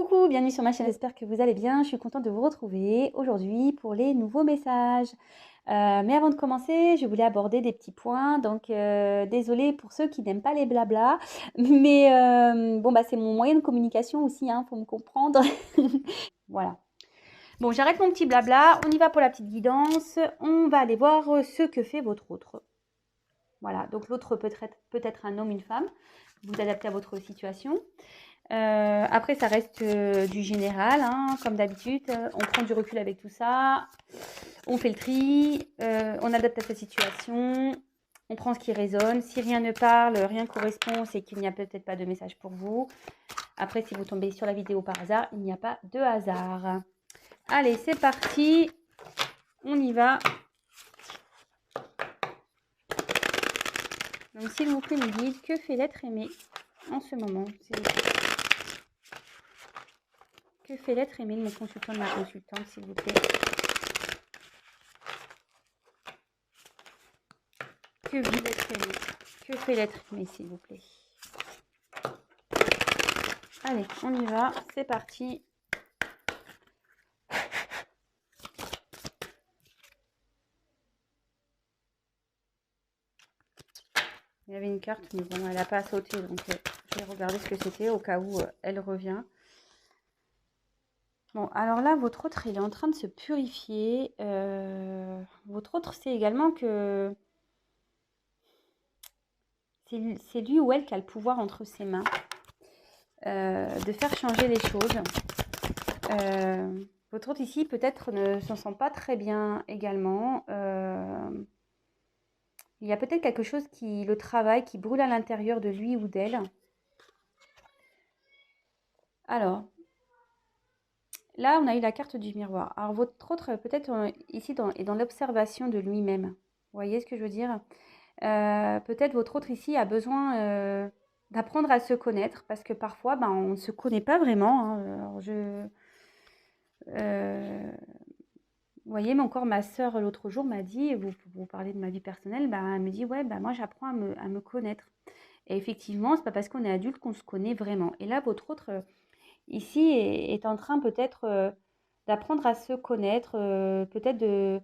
Coucou, bienvenue sur ma chaîne, j'espère que vous allez bien. Je suis contente de vous retrouver aujourd'hui pour les nouveaux messages. Mais avant de commencer, je voulais aborder des petits points. Donc, désolée pour ceux qui n'aiment pas les blabla. Mais bon, bah, c'est mon moyen de communication aussi, hein, faut me comprendre. Voilà. Bon, j'arrête mon petit blabla. On y va pour la petite guidance. On va aller voir ce que fait votre autre. Voilà, donc l'autre peut-être un homme, une femme. Vous adaptez à votre situation. Après, ça reste du général, hein, comme d'habitude. On prend du recul avec tout ça. On fait le tri. On adapte à sa situation. On prend ce qui résonne. Si rien ne parle, rien correspond, c'est qu'il n'y a peut-être pas de message pour vous. Après, si vous tombez sur la vidéo par hasard, il n'y a pas de hasard. Allez, c'est parti. On y va. Donc, s'il vous plaît, me dites que fait l'être aimé en ce moment, s'il vous plaît. Que fait l'être aimé de mon consultant, de ma consultante, s'il vous plaît. Que vit l'être aimé? Que fait l'être aimé, s'il vous plaît? Allez, on y va, c'est parti. Il y avait une carte, mais bon, elle n'a pas sauté, donc je vais regarder ce que c'était au cas où elle revient. Bon, alors là, votre autre, il est en train de se purifier. Votre autre, c'est également que c'est lui ou elle qui a le pouvoir entre ses mains de faire changer les choses. Votre autre ici, peut-être, ne s'en sent pas très bien également. Il y a peut-être quelque chose qui le travaille, qui brûle à l'intérieur de lui ou d'elle. Alors, là, on a eu la carte du miroir. Alors, votre autre, peut-être, ici, est dans l'observation de lui-même. Vous voyez ce que je veux dire? Peut-être votre autre ici a besoin d'apprendre à se connaître, parce que parfois, ben, on ne se connaît pas vraiment, hein. Alors, vous voyez, mais encore ma sœur, l'autre jour, m'a dit, vous parlez de ma vie personnelle, ben, elle me dit, ouais, ben, moi, j'apprends à me connaître. Et effectivement, c'est pas parce qu'on est adulte qu'on se connaît vraiment. Et là, votre autre, ici, est en train peut-être d'apprendre à se connaître, peut-être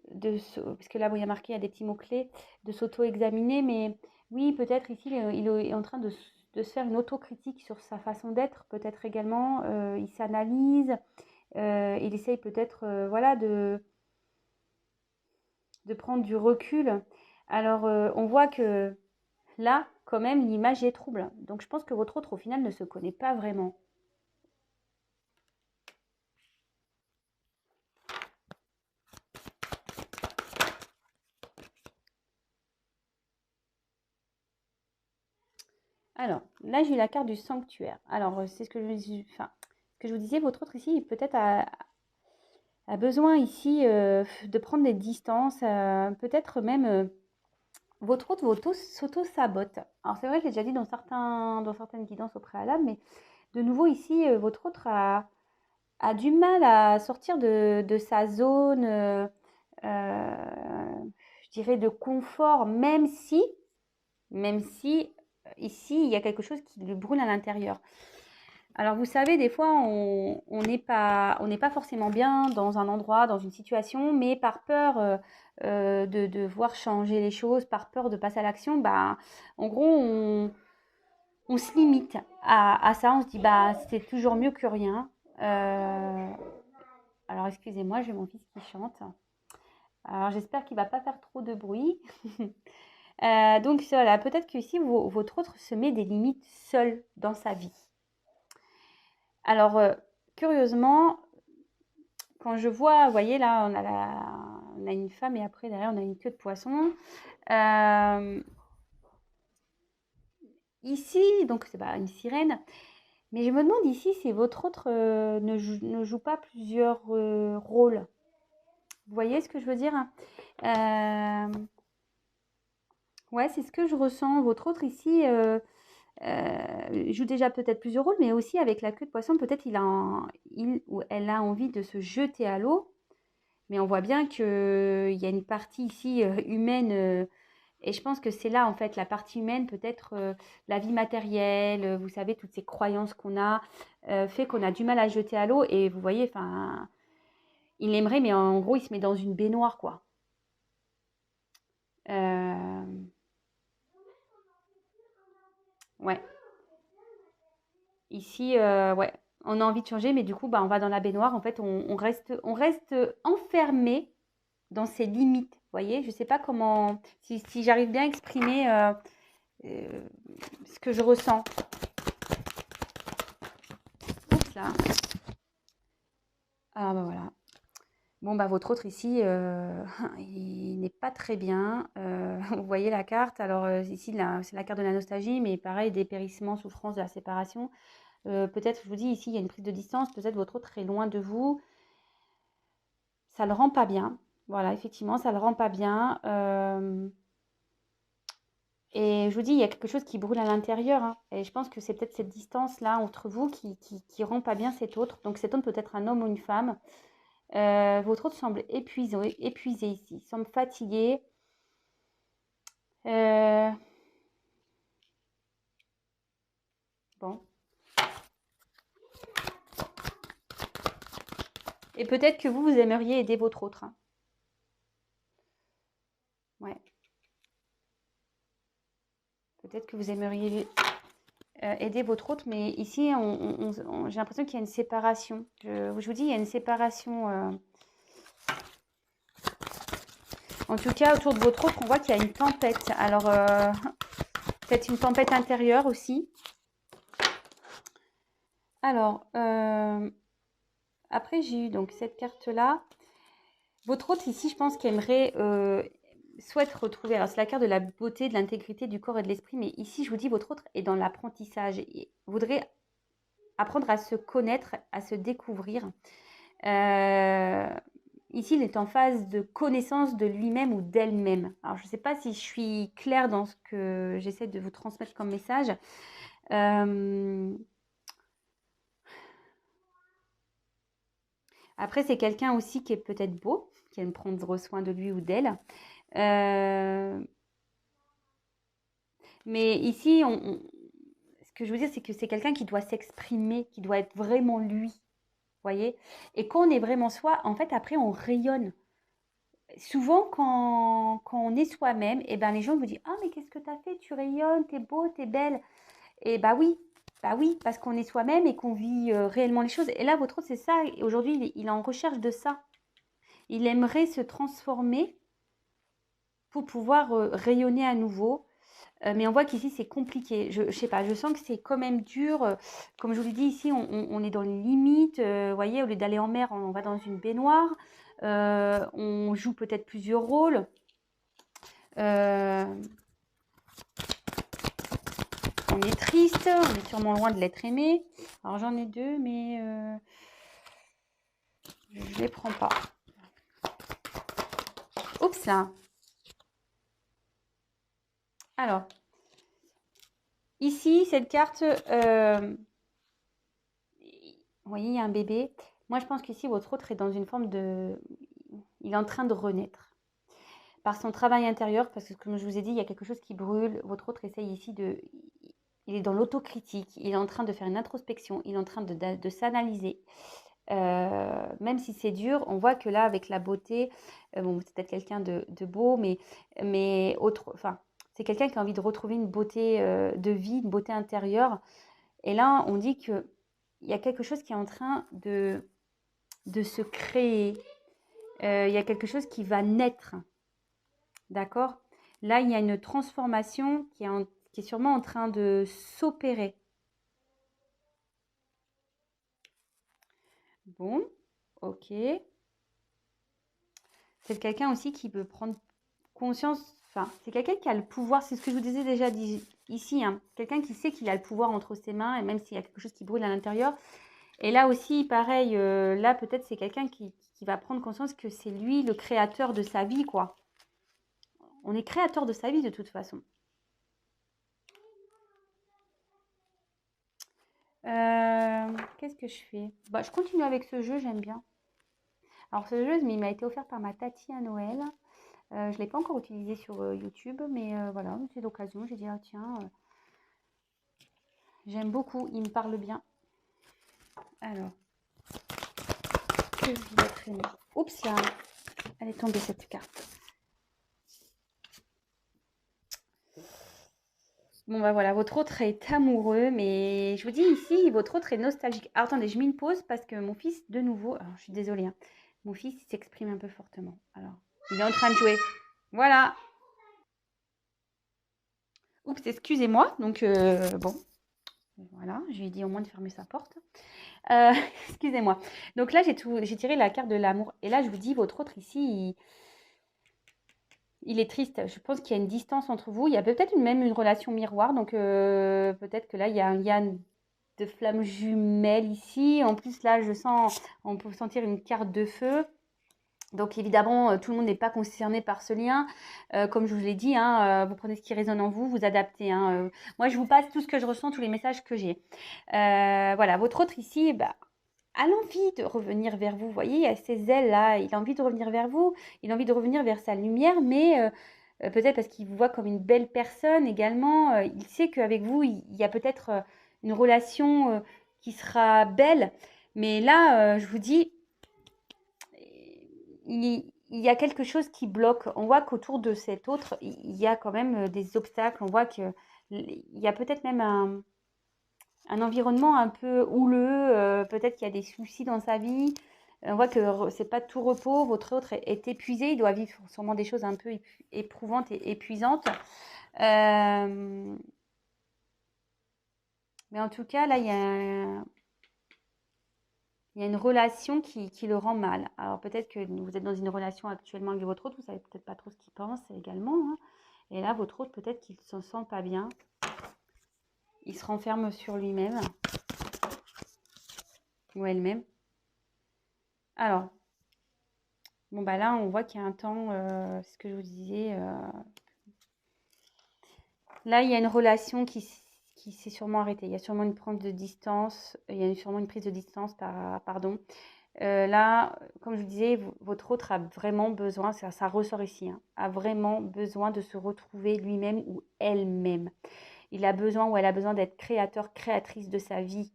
parce que là, bon, il y a marqué, il y a des petits mots-clés, de s'auto-examiner, mais oui, peut-être ici, il est en train de se faire une autocritique sur sa façon d'être, peut-être également. Il s'analyse, il essaye peut-être, voilà, de prendre du recul. Alors, on voit que là, quand même, l'image est trouble. Donc, je pense que votre autre, au final, ne se connaît pas vraiment. Alors, là, j'ai eu la carte du sanctuaire. Alors, c'est ce que ce que je vous disais, votre autre ici, peut-être a besoin ici de prendre des distances, peut-être même votre autre s'auto-sabote. Alors, c'est vrai, je l'ai déjà dit dans certaines guidances au préalable, mais de nouveau ici, votre autre a du mal à sortir de sa zone, je dirais, de confort, même si ici, il y a quelque chose qui lui brûle à l'intérieur. Alors, vous savez, des fois, on n'est pas forcément bien dans un endroit, dans une situation, mais par peur de voir changer les choses, par peur de passer à l'action, bah, en gros, on se limite à ça. On se dit, bah, c'est toujours mieux que rien. Alors, excusez-moi, j'ai mon fils qui chante. Alors, j'espère qu'il ne va pas faire trop de bruit. Donc, voilà, peut-être que ici, votre autre se met des limites seul dans sa vie. Alors, curieusement, quand je vois, vous voyez là, on a une femme et après derrière on a une queue de poisson. Ici, donc c'est pas une sirène, mais je me demande ici si votre autre ne joue pas plusieurs rôles. Vous voyez ce que je veux dire? Ouais, c'est ce que je ressens. Votre autre ici joue déjà peut-être plusieurs rôles, mais aussi avec la queue de poisson, peut-être il ou elle a envie de se jeter à l'eau. Mais on voit bien qu'il y a une partie ici humaine Et je pense que c'est là, en fait, la partie humaine, peut-être la vie matérielle, vous savez, toutes ces croyances qu'on a, fait qu'on a du mal à jeter à l'eau. Et vous voyez, enfin, il aimerait, mais en gros, il se met dans une baignoire, quoi. Euh, ouais. Ici, ouais, on a envie de changer, mais du coup, bah, on va dans la baignoire. En fait, on reste enfermé dans ses limites. Vous voyez, je ne sais pas comment, si j'arrive bien à exprimer euh, ce que je ressens. Oups là. Ah bah voilà. Bon bah votre autre ici, il n'est pas très bien. Vous voyez la carte. Alors ici, c'est la carte de la nostalgie, mais pareil, dépérissement, souffrance de la séparation. Peut-être, je vous dis, ici, il y a une prise de distance. Peut-être votre autre est loin de vous. Ça le rend pas bien. Voilà, effectivement, ça le rend pas bien. Et je vous dis, il y a quelque chose qui brûle à l'intérieur, hein. Et je pense que c'est peut-être cette distance-là entre vous qui rend pas bien cet autre. Donc cet autre peut être un homme ou une femme. Votre autre semble épuisé ici, semble fatigué. Euh, bon. Et peut-être que vous aimeriez aider votre autre, hein. Ouais. Peut-être que vous aimeriez aider votre autre, mais ici, j'ai l'impression qu'il y a une séparation. Je vous dis, il y a une séparation. En tout cas, autour de votre autre, on voit qu'il y a une tempête. Alors, peut-être une tempête intérieure aussi. Alors, après, j'ai eu donc cette carte-là. Votre autre ici, je pense qu'aimerait souhaite retrouver. Alors, c'est la carte de la beauté, de l'intégrité du corps et de l'esprit. Mais ici, je vous dis, votre autre est dans l'apprentissage. Il voudrait apprendre à se connaître, à se découvrir. Ici, il est en phase de connaissance de lui-même ou d'elle-même. Alors, je ne sais pas si je suis claire dans ce que j'essaie de vous transmettre comme message. Après, c'est quelqu'un aussi qui est peut-être beau, qui aime prendre soin de lui ou d'elle. Mais ici, ce que je veux dire, c'est que c'est quelqu'un qui doit s'exprimer, qui doit être vraiment lui, voyez. Et quand on est vraiment soi, en fait, après, on rayonne. Souvent, quand on est soi-même, eh ben, les gens vous disent: «Ah, mais qu'est-ce que tu as fait? Tu rayonnes, t'es beau, t'es belle.» Et bah oui, parce qu'on est soi-même et qu'on vit réellement les choses. Et là, votre autre, c'est ça. Et aujourd'hui, il est en recherche de ça. Il aimerait se transformer pour pouvoir rayonner à nouveau. Mais on voit qu'ici, c'est compliqué. Je sais pas, je sens que c'est quand même dur. Comme je vous l'ai dit, ici, on est dans les limites. Vous voyez, au lieu d'aller en mer, on va dans une baignoire. On joue peut-être plusieurs rôles. Euh, on est triste, on est sûrement loin de l'être aimé. Alors j'en ai deux, mais je ne les prends pas. Oups là. Alors, ici, cette carte, vous voyez, il y a un bébé. Moi, je pense qu'ici, votre autre est dans une forme de... Il est en train de renaître. Par son travail intérieur, parce que comme je vous ai dit, il y a quelque chose qui brûle. Votre autre essaye ici de... Il est dans l'autocritique, il est en train de faire une introspection, il est en train de s'analyser. Même si c'est dur, on voit que là, avec la beauté, bon, c'est peut-être quelqu'un de beau, mais autre, enfin, c'est quelqu'un qui a envie de retrouver une beauté de vie, une beauté intérieure. Et là, on dit qu'il y a quelque chose qui est en train de se créer. Il y a quelque chose qui va naître. D'accord? Là, il y a une transformation qui est sûrement en train de s'opérer. Bon, ok. C'est quelqu'un aussi qui peut prendre conscience, enfin, c'est quelqu'un qui a le pouvoir, c'est ce que je vous disais déjà ici, hein, quelqu'un qui sait qu'il a le pouvoir entre ses mains, et même s'il y a quelque chose qui brûle à l'intérieur. Et là aussi, pareil, là peut-être c'est quelqu'un qui va prendre conscience que c'est lui le créateur de sa vie, quoi. On est créateur de sa vie de toute façon. Qu'est-ce que je fais? Bah, je continue avec ce jeu, j'aime bien. Alors ce jeu, il m'a été offert par ma tati à Noël. Je ne l'ai pas encore utilisé sur YouTube, mais voilà, c'est l'occasion. J'ai dit, ah, tiens, j'aime beaucoup, il me parle bien. Alors, que je vais traîner. Oups, là, elle est tombée cette carte. Bon, bah voilà, votre autre est amoureux, mais je vous dis ici, votre autre est nostalgique. Alors, attendez, je mets une pause parce que mon fils, de nouveau, alors je suis désolée, hein, mon fils s'exprime un peu fortement. Alors, il est en train de jouer. Voilà. Oups, excusez-moi. Donc, bon, voilà, je lui ai dit au moins de fermer sa porte. Excusez-moi. Donc là, j'ai tiré la carte de l'amour. Et là, je vous dis, votre autre ici, il est triste. Je pense qu'il y a une distance entre vous. Il y a peut-être même une relation miroir. Donc, peut-être que là, il y a un lien de flammes jumelles ici. En plus, là, on peut sentir une carte de feu. Donc évidemment, tout le monde n'est pas concerné par ce lien. Comme je vous l'ai dit, hein, vous prenez ce qui résonne en vous, vous adaptez. Hein. Moi, je vous passe tout ce que je ressens, tous les messages que j'ai. Voilà, votre autre ici, bah, a l'envie de revenir vers vous. Vous voyez, il y a ces ailes-là, il a envie de revenir vers vous, il a envie de revenir vers sa lumière, mais peut-être parce qu'il vous voit comme une belle personne également. Il sait qu'avec vous, il y a peut-être une relation qui sera belle. Mais là, je vous dis, il y a quelque chose qui bloque. On voit qu'autour de cet autre, il y a quand même des obstacles. On voit qu'il y a peut-être même un environnement un peu houleux. Peut-être qu'il y a des soucis dans sa vie. On voit que c'est pas tout repos. Votre autre est épuisé. Il doit vivre sûrement des choses un peu éprouvantes et épuisantes. Mais en tout cas, là, il y a une relation qui le rend mal. Alors peut-être que vous êtes dans une relation actuellement avec votre autre, vous savez peut-être pas trop ce qu'il pense également. Hein. Et là, votre autre, peut-être qu'il ne se sent pas bien. Il se renferme sur lui-même ou elle-même. Alors, bon bah là, on voit qu'il y a un temps, c'est ce que je vous disais. Là, il y a une relation qui s'est sûrement arrêtée. Il y a sûrement une prise de distance. Il y a sûrement une prise de distance, pardon. Là, comme je vous disais, votre autre a vraiment besoin, ça ressort ici, hein, a vraiment besoin de se retrouver lui-même ou elle-même. Il a besoin ou elle a besoin d'être créateur, créatrice de sa vie.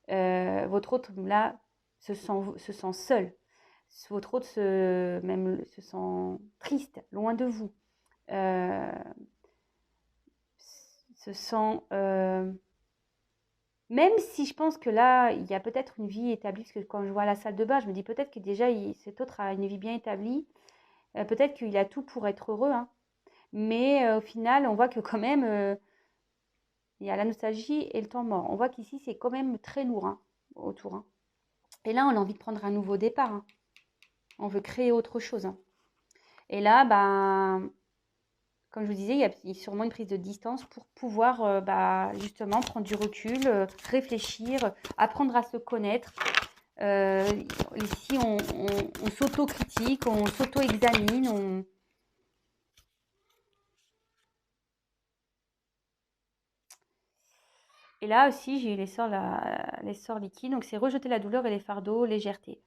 Votre autre, là, se sent seul. Votre autre même se sent triste, loin de vous. Se sent... Même si je pense que là, il y a peut-être une vie établie, parce que quand je vois la salle de bain, je me dis peut-être que déjà, cet autre a une vie bien établie. Peut-être qu'il a tout pour être heureux. Hein. Mais au final, on voit que quand même, il y a la nostalgie et le temps mort. On voit qu'ici, c'est quand même très lourd hein, autour. Hein. Et là, on a envie de prendre un nouveau départ. Hein. On veut créer autre chose. Hein. Et là, comme je vous disais, il y a sûrement une prise de distance pour pouvoir justement prendre du recul, réfléchir, apprendre à se connaître. Ici, on s'auto-critique, on s'auto-examine. Et là aussi, j'ai eu les sorts liquides. Donc, c'est rejeter la douleur et les fardeaux, légèreté.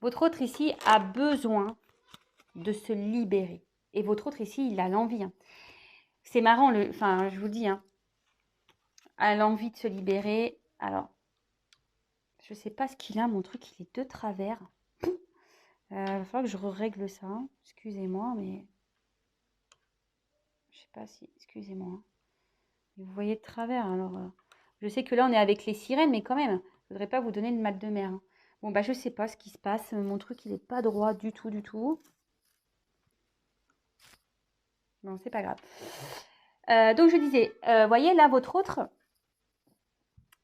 Votre autre ici a besoin de se libérer. Et votre autre ici, il a l'envie. Hein. C'est marrant, je vous dis, hein, a l'envie de se libérer. Alors, je ne sais pas ce qu'il a, mon truc, il est de travers. Il va falloir que je règle ça. Hein. Excusez-moi, mais... Je sais pas si... Excusez-moi. Hein. Vous voyez de travers, alors... Je sais que là, on est avec les sirènes, mais quand même, je ne voudrais pas vous donner le mal de mer. Hein. Bon, bah, je sais pas ce qui se passe. Mon truc, il n'est pas droit du tout, du tout. Non, c'est pas grave. Donc, je disais, voyez, là, votre autre...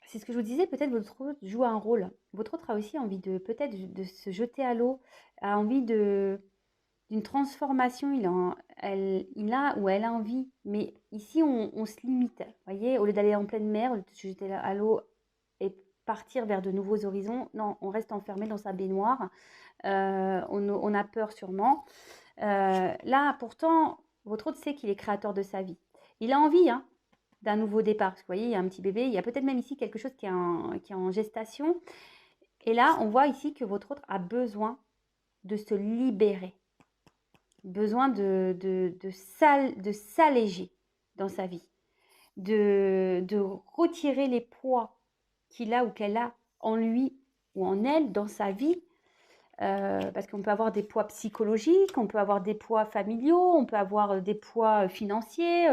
C'est ce que je vous disais, peut-être votre autre joue un rôle. Votre autre a aussi envie de peut-être de se jeter à l'eau, a envie d'une transformation, il a ou elle a envie. Mais ici, on se limite. Vous voyez, au lieu d'aller en pleine mer, au lieu de se jeter à l'eau et partir vers de nouveaux horizons, non, on reste enfermé dans sa baignoire. On a peur sûrement. Là, pourtant, votre autre sait qu'il est créateur de sa vie. Il a envie, hein, d'un nouveau départ. Parce que vous voyez, il y a un petit bébé, il y a peut-être même ici quelque chose qui est en gestation. Et là, on voit ici que votre autre a besoin de se libérer. besoin de s'alléger dans sa vie, de retirer les poids qu'il a ou qu'elle a en lui ou en elle dans sa vie. Parce qu'on peut avoir des poids psychologiques, on peut avoir des poids familiaux, on peut avoir des poids financiers.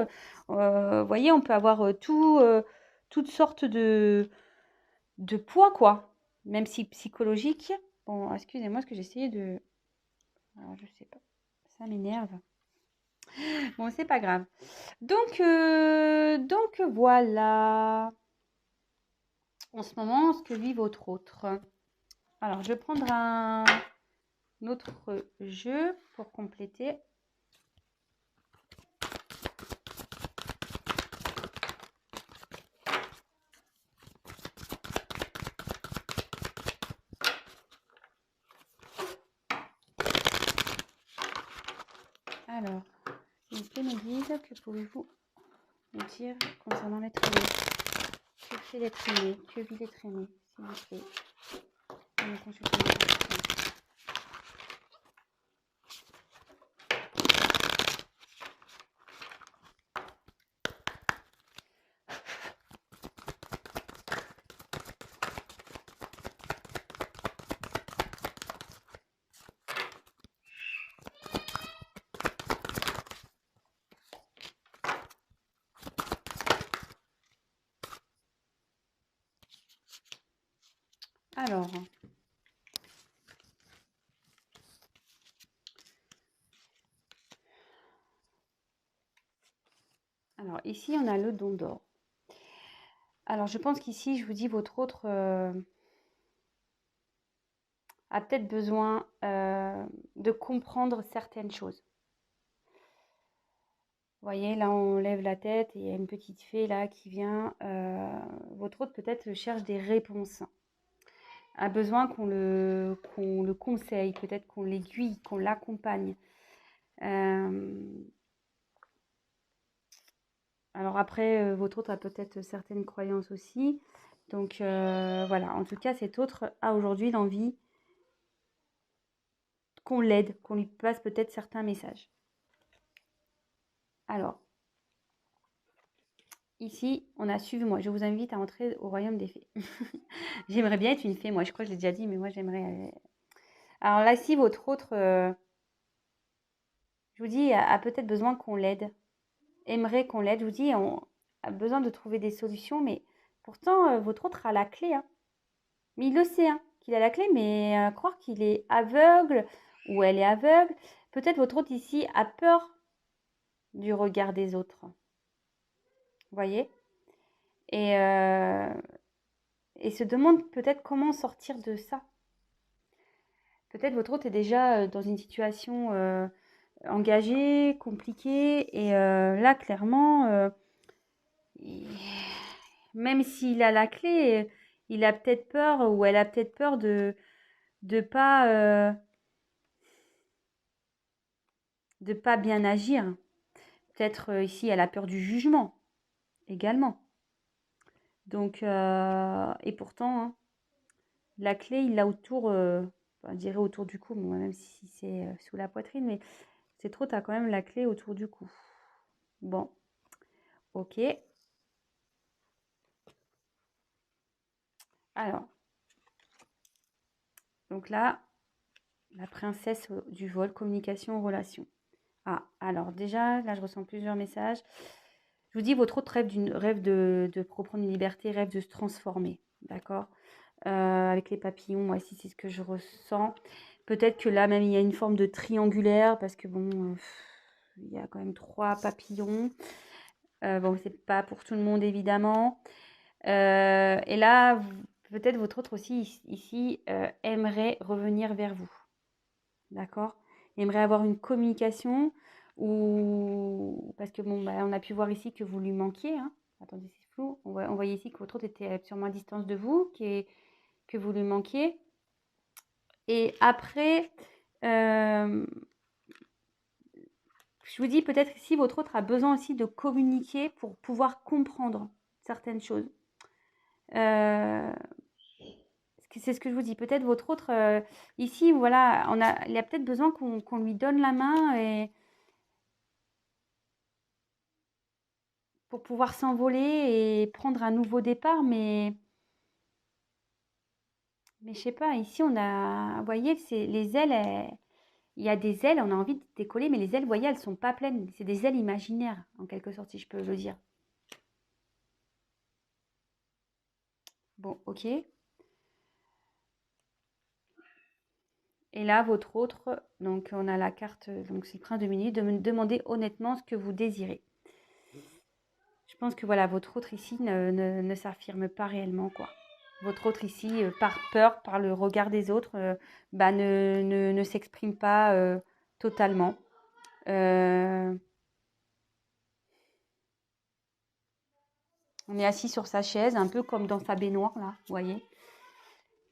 Vous voyez, on peut avoir toutes sortes de poids, quoi. Même si psychologique. Bon, excusez-moi, ce que j'essayais de... Alors, je sais pas. Ça m'énerve. Bon, c'est pas grave. Donc voilà. En ce moment, ce que vit votre autre. Alors, je vais prendre un autre jeu pour compléter. Alors, s'il vous plaît, me disent que pouvez-vous me dire concernant l'être aimé? Que fait l'être aimé? Que vit l'être aimé? S'il vous plaît. On va consulter les questions. Alors, ici, on a le don d'or. Alors, je pense qu'ici, je vous dis, votre autre a peut-être besoin de comprendre certaines choses. Vous voyez, là, on lève la tête et il y a une petite fée là qui vient. Votre autre peut-être cherche des réponses. A besoin qu'on le conseille, peut-être qu'on l'aiguille, qu'on l'accompagne. Alors après, votre autre a peut-être certaines croyances aussi. Donc voilà, en tout cas, cet autre a aujourd'hui l'envie qu'on l'aide, qu'on lui passe peut-être certains messages. Alors, ici, on a suivi-moi. Je vous invite à entrer au royaume des fées. J'aimerais bien être une fée, moi. Je crois que je l'ai déjà dit, mais moi, j'aimerais... Alors là, si votre autre, je vous dis, a peut-être besoin qu'on l'aide, aimerait qu'on l'aide, je vous dis, on a besoin de trouver des solutions, mais pourtant, votre autre a la clé, hein. Mais il le sait, hein, qu'il a la clé, mais croire qu'il est aveugle ou elle est aveugle, peut-être votre autre ici a peur du regard des autres. Vous voyez? Et se demande peut-être comment sortir de ça. Peut-être votre autre est déjà dans une situation engagée, compliquée, et là, clairement, même s'il a la clé, il a peut-être peur ou elle a peut-être peur de pas bien agir. Peut-être ici, elle a peur du jugement également. Donc, et pourtant, hein, la clé, il l'a autour, je dirais autour du cou, même si c'est sous la poitrine, mais c'est trop, tu as quand même la clé autour du cou. Bon, ok. Alors, donc là, la princesse du vol, communication, relation. Ah, alors déjà, là, je ressens plusieurs messages. Je vous dis, votre autre rêve de reprendre une liberté, rêve de se transformer, d'accord? Avec les papillons, moi ici, c'est ce que je ressens. Peut-être que là, même, il y a une forme de triangulaire, parce que bon, il y a quand même 3 papillons. Bon, c'est pas pour tout le monde, évidemment. Et là, peut-être votre autre aussi, ici, aimerait revenir vers vous, d'accord? Aimerait avoir une communication, ou parce que bon, bah, on a pu voir ici que vous lui manquiez, hein. Attendez, c'est flou. On voyait ici que votre autre était sûrement à distance de vous, que vous lui manquiez. Et après, je vous dis peut-être ici, votre autre a besoin aussi de communiquer pour pouvoir comprendre certaines choses. c'est ce que je vous dis. Peut-être votre autre, ici, voilà, il a peut-être besoin qu'on lui donne la main et pour pouvoir s'envoler et prendre un nouveau départ. Mais je sais pas, ici, vous voyez, c'est les ailes, il y a des ailes, on a envie de décoller, mais les ailes, vous voyez, elles sont pas pleines. C'est des ailes imaginaires, en quelque sorte, si je peux le dire. Bon, ok. Et là, votre autre, donc on a la carte, donc c'est le prince de minutes, de me demander honnêtement ce que vous désirez. Je pense que voilà, votre autre ici ne s'affirme pas réellement, quoi. Votre autre ici, par peur, par le regard des autres, ne s'exprime pas totalement. Euh, on est assis sur sa chaise, un peu comme dans sa baignoire, là, vous voyez.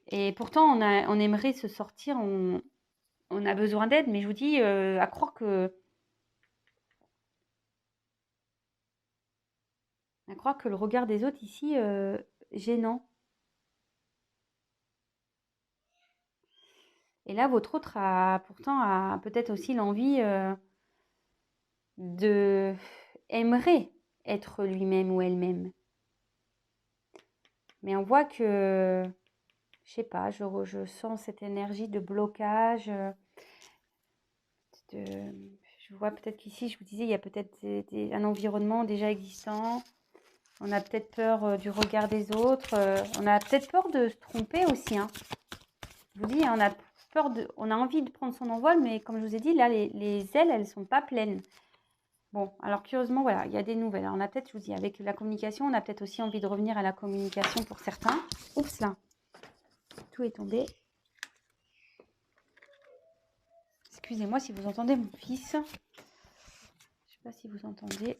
Et pourtant, on aimerait se sortir, on a besoin d'aide, mais je vous dis, à croire que le regard des autres ici, gênant. Et là, votre autre pourtant peut-être aussi l'envie de aimerait être lui-même ou elle-même. Mais on voit que, je sais pas, je sens cette énergie de blocage. Je vois peut-être qu'ici, je vous disais, il y a peut-être un environnement déjà existant. On a peut-être peur du regard des autres. On a peut-être peur de se tromper aussi, hein. Je vous dis, hein, on a envie de prendre son envol, mais comme je vous ai dit, là, les ailes, elles sont pas pleines. Bon, alors curieusement, voilà, il y a des nouvelles. Alors, on a peut-être, je vous dis, avec la communication, on a peut-être aussi envie de revenir à la communication pour certains. Oups, là, tout est tombé. Excusez-moi si vous entendez mon fils. Je ne sais pas si vous entendez.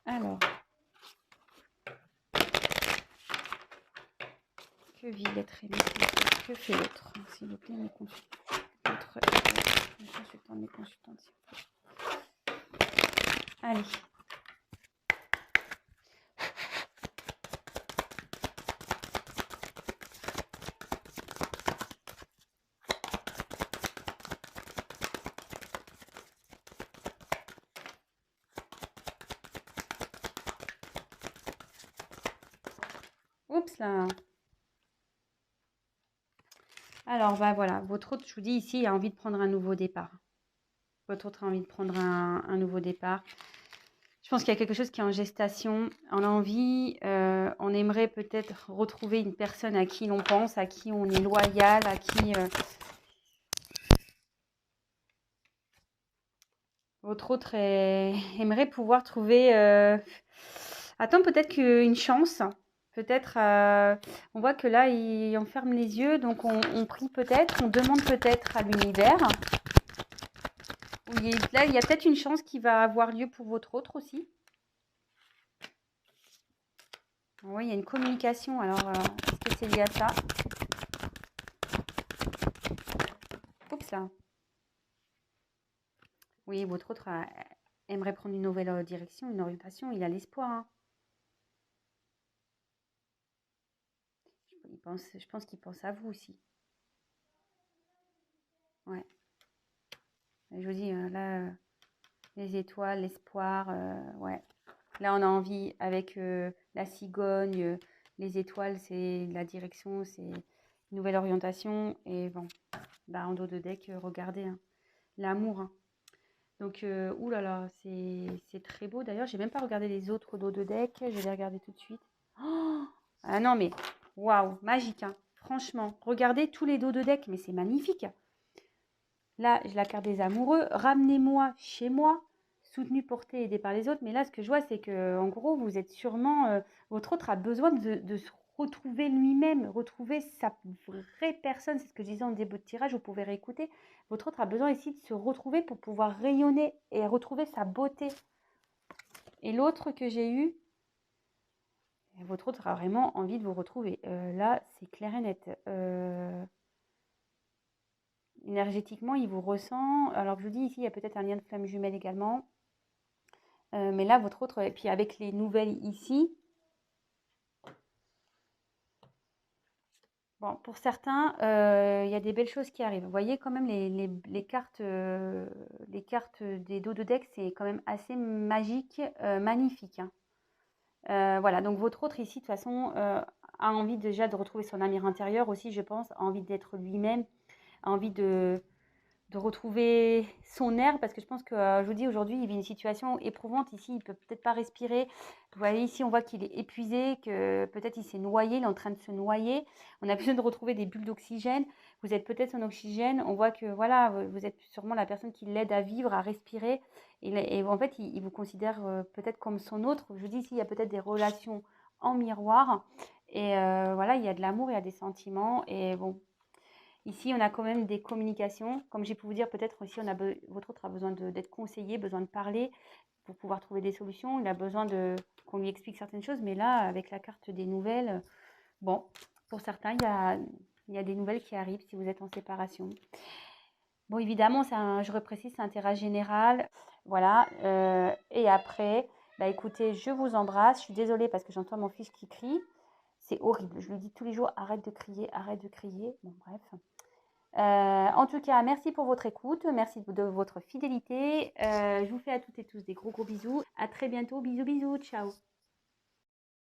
Alors, que vit l'être aimé? Que fait l'autre? S'il vous plaît, mes consultants, mes consultantes. Allez. Oups là. Alors, bah voilà, votre autre, je vous dis ici, il a envie de prendre un nouveau départ. Votre autre a envie de prendre un nouveau départ. Je pense qu'il y a quelque chose qui est en gestation. On a envie, on aimerait peut-être retrouver une personne à qui l'on pense, à qui on est loyal, à qui votre autre aimerait pouvoir trouver. Attends, peut-être qu'une chance. Peut-être, on voit que là, il enferme les yeux, donc on prie peut-être, on demande peut-être à l'univers. Là, il y a peut-être une chance qui va avoir lieu pour votre autre aussi. Oui, il y a une communication. Alors, est-ce que c'est lié à ça? Oups là. Oui, votre autre aimerait prendre une nouvelle direction, une orientation. Il a l'espoir, hein. Je pense qu'il pense à vous aussi. Ouais. Je vous dis, là, les étoiles, l'espoir, ouais. Là, on a envie avec la cigogne, les étoiles, c'est la direction, c'est une nouvelle orientation. Et bon, bah, en dos de deck, regardez, hein, l'amour, hein. Donc, oulala, c'est très beau. D'ailleurs, j'ai même pas regardé les autres dos de deck. Je vais les regarder tout de suite. Oh, ah non, mais waouh, magique, hein. Franchement, regardez tous les dos de deck, mais c'est magnifique. Là, j'ai la carte des amoureux. Ramenez-moi chez moi, soutenu, porté, aidé par les autres. Mais là, ce que je vois, c'est que en gros, vous êtes sûrement, votre autre a besoin de se retrouver lui-même, retrouver sa vraie personne. C'est ce que je disais en début de tirage, vous pouvez réécouter. Votre autre a besoin ici de se retrouver pour pouvoir rayonner et retrouver sa beauté. Et l'autre que j'ai eu, votre autre a vraiment envie de vous retrouver. Là, c'est clair et net. Énergétiquement, il vous ressent. Alors, je vous dis ici, il y a peut-être un lien de flamme jumelle également. Mais là, votre autre, et puis avec les nouvelles ici, Bon, pour certains, il y a des belles choses qui arrivent. Vous voyez quand même les cartes des dos de deck, c'est quand même assez magique, magnifique, hein. Voilà, donc votre autre ici, de toute façon, a envie déjà de retrouver son amour intérieur aussi, je pense, a envie d'être lui-même, a envie de retrouver son air parce que je pense que, je vous dis, aujourd'hui, il vit une situation éprouvante ici, il peut peut-être pas respirer. Vous voyez ici, on voit qu'il est épuisé, que peut-être il s'est noyé, il est en train de se noyer. On a besoin de retrouver des bulles d'oxygène. Vous êtes peut-être son oxygène. On voit que voilà, vous êtes sûrement la personne qui l'aide à vivre, à respirer. Et en fait, il vous considère peut-être comme son autre. Je vous dis ici, il y a peut-être des relations en miroir. Et voilà, il y a de l'amour, il y a des sentiments. Et bon, ici, on a quand même des communications. Comme j'ai pu vous dire, peut-être aussi, votre autre a besoin d'être conseillé, besoin de parler pour pouvoir trouver des solutions. Il a besoin qu'on lui explique certaines choses. Mais là, avec la carte des nouvelles, bon, pour certains, il y a des nouvelles qui arrivent si vous êtes en séparation. Bon, évidemment, je reprécise, c'est un tirage général. Voilà. Et après, bah écoutez, je vous embrasse. Je suis désolée parce que j'entends mon fils qui crie. C'est horrible. Je lui dis tous les jours, arrête de crier, arrête de crier. Bon, bref. En tout cas, merci pour votre écoute, merci de votre fidélité. Je vous fais à toutes et tous des gros bisous. À très bientôt. Bisous, bisous. Ciao.